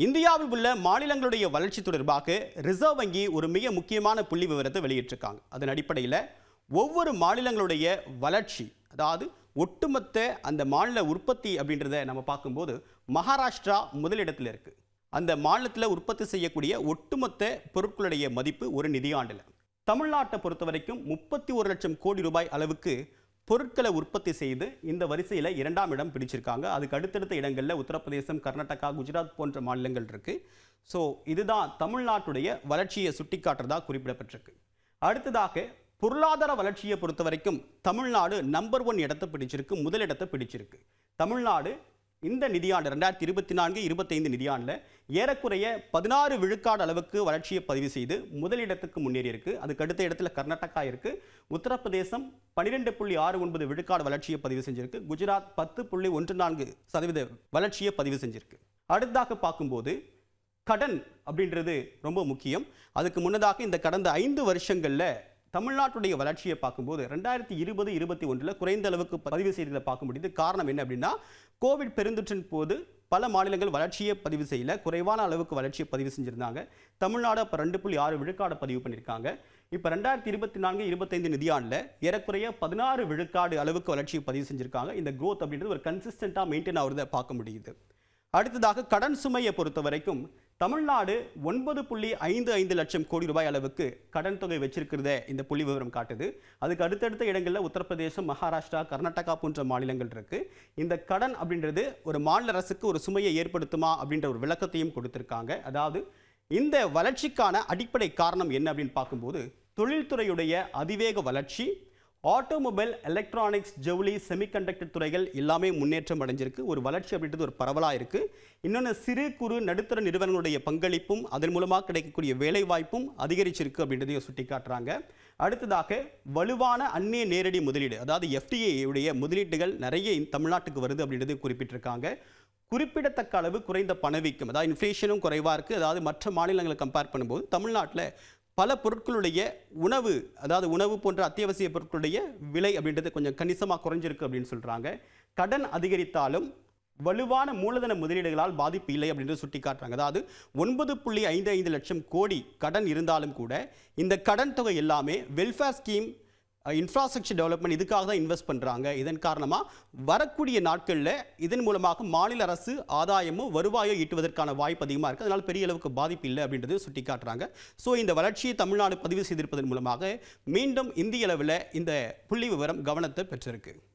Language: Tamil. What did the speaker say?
இந்தியாவில் உள்ள மாநிலங்களுடைய வளர்ச்சி தொடர்பாக ரிசர்வ் வங்கி ஒரு மிக முக்கியமான புள்ளி விவரத்தை வெளியிட்டிருக்காங்க. அதன் அடிப்படையில் ஒவ்வொரு மாநிலங்களுடைய வளர்ச்சி, அதாவது ஒட்டுமொத்த அந்த மாநில உற்பத்தி அப்படின்றத நம்ம பார்க்கும்போது மகாராஷ்டிரா முதலிடத்தில் இருக்கு. அந்த மாநிலத்தில் உற்பத்தி செய்யக்கூடிய ஒட்டுமொத்த பொருட்களுடைய மதிப்பு ஒரு நிதியாண்டில் தமிழ்நாட்டை பொறுத்த வரைக்கும் 31 லட்சம் கோடி ரூபாய் அளவுக்கு பொருட்களை உற்பத்தி செய்து இந்த வரிசையில் 2ஆம் இடம் பிடிச்சிருக்காங்க. அதுக்கு அடுத்தடுத்த இடங்களில் உத்தரப்பிரதேசம், கர்நாடகா, குஜராத் போன்ற மாநிலங்கள் இருக்கு. ஸோ இதுதான் தமிழ்நாட்டுடைய வளர்ச்சியை சுட்டிக்காட்டுறதா குறிப்பிடப்பட்டிருக்கு. அடுத்ததாக பொருளாதார வளர்ச்சியை பொறுத்த வரைக்கும் தமிழ்நாடு நம்பர் 1 இடத்தை பிடிச்சிருக்கு, முதலிடத்தை பிடிச்சிருக்கு. தமிழ்நாடு இந்த நிதியாண்டு 2024-25 நிதியாண்டில் ஏறக்குறைய 16 விழுக்காடு அளவுக்கு வளர்ச்சியை பதிவு செய்து முதலிடத்துக்கு முன்னேறி இருக்கு. அதுக்கு அடுத்த இடத்துல கர்நாடகா இருக்கு. உத்தரப்பிரதேசம் 12.69 விழுக்காடு வளர்ச்சியை பதிவு செஞ்சிருக்கு. குஜராத் 10.14% வளர்ச்சியை பதிவு செஞ்சிருக்கு. அடுத்ததாக பார்க்கும்போது கடன் அப்படின்றது ரொம்ப முக்கியம். அதுக்கு முன்னதாக இந்த கடந்த 5 வருஷங்களில் தமிழ்நாட்டுடைய வளர்ச்சியை பார்க்கும்போது 2020-21 குறைந்த அளவுக்கு பதிவு செய்ததை பார்க்க முடியுது. காரணம் என்ன அப்படின்னா, கோவிட் பெருந்தொற்றின் போது பல மாநிலங்கள் வளர்ச்சியை பதிவு செய்யல, குறைவான அளவுக்கு வளர்ச்சியை பதிவு செஞ்சிருந்தாங்க. தமிழ்நாடு அப்போ 2.6 விழுக்காடு பதிவு பண்ணியிருக்காங்க. இப்போ 2024-25 நிதியாண்டில் ஏறக்குறைய 16 விழுக்காடு அளவுக்கு வளர்ச்சியை பதிவு செஞ்சிருக்காங்க. இந்த growth அப்படின்றது ஒரு கன்சிஸ்டண்டாக மெயின்டைன் ஆகுறதை பார்க்க முடியுது. அடுத்ததாக கடன் சுமையை பொறுத்த வரைக்கும் தமிழ்நாடு 9.55 லட்சம் கோடி ரூபாய் அளவுக்கு கடன் தொகை வச்சிருக்கிறத இந்த புள்ளி விவரம் காட்டுது. அதுக்கு அடுத்தடுத்த இடங்களில் உத்தரப்பிரதேசம், மகாராஷ்டிரா, கர்நாடகா போன்ற மாநிலங்கள் இருக்கு. இந்த கடன் அப்படின்றது ஒரு மாநில அரசுக்கு ஒரு சுமையை ஏற்படுத்துமா அப்படின்ற ஒரு விளக்கத்தையும் கொடுத்திருக்காங்க. அதாவது இந்த வளர்ச்சிக்கான அடிப்படை காரணம் என்ன அப்படின்னு பார்க்கும்போது தொழில்துறையுடைய அதிவேக வளர்ச்சி, ஆட்டோமொபைல், எலக்ட்ரானிக்ஸ், ஜவுளி, செமிகண்டக்டர் துறைகள் எல்லாமே முன்னேற்றம் அடைஞ்சிருக்கு. ஒரு வளர்ச்சி அப்படின்றது ஒரு பரவலாக இருக்குது. இன்னொன்று சிறு குறு நடுத்தர நிறுவனங்களுடைய பங்களிப்பும் அதன் மூலமாக கிடைக்கக்கூடிய வேலை வாய்ப்பும் அதிகரிச்சிருக்கு அப்படின்றதையும் சுட்டி காட்டுறாங்க. அடுத்ததாக வலுவான அந்நிய நேரடி முதலீடு, அதாவது FDI உடைய முதலீடுகள் நிறைய தமிழ்நாட்டுக்கு வருது அப்படின்றதையும் குறிப்பிட்டிருக்காங்க. குறிப்பிடத்தக்க அளவு குறைந்த பணவீக்கம், அதாவது இன்ஃப்ளேஷனும் குறைவாக இருக்குது. அதாவது மற்ற மாநிலங்களை கம்பேர் பண்ணும்போது தமிழ்நாட்டில் பல பொருட்களுடைய அதாவது உணவு போன்ற அத்தியாவசிய பொருட்களுடைய விலை அப்படின்றது கொஞ்சம் கணிசமாக குறைஞ்சிருக்கு அப்படின்னு சொல்கிறாங்க. கடன் அதிகரித்தாலும் வலுவான மூலதன முதலீடுகளால் பாதிப்பு இல்லை அப்படின்றது சுட்டி காட்டுறாங்க. அதாவது 9.55 லட்சம் கோடி கடன் இருந்தாலும் கூட இந்த கடன் தொகை எல்லாமே வெல்ஃபேர் ஸ்கீம், இன்ஃப்ராஸ்ட்ரக்சர் டெவலப்மெண்ட் இதுக்காக தான் இன்வெஸ்ட் பண்ணுறாங்க. இதன் காரணமாக வரக்கூடிய நாட்களில் இதன் மூலமாக மாநில அரசு ஆதாயமோ வருவாயோ ஈட்டுவதற்கான வாய்ப்பு அதிகமாக இருக்குது. அதனால் பெரிய அளவுக்கு பாதிப்பு இல்லை அப்படின்றது சுட்டி காட்டுறாங்க. ஸோ இந்த வளர்ச்சியை தமிழ்நாடு பதிவு செய்திருப்பதன் மூலமாக மீண்டும் இந்திய அளவில் இந்த புள்ளி விவரம் கவனத்தை பெற்றிருக்கு.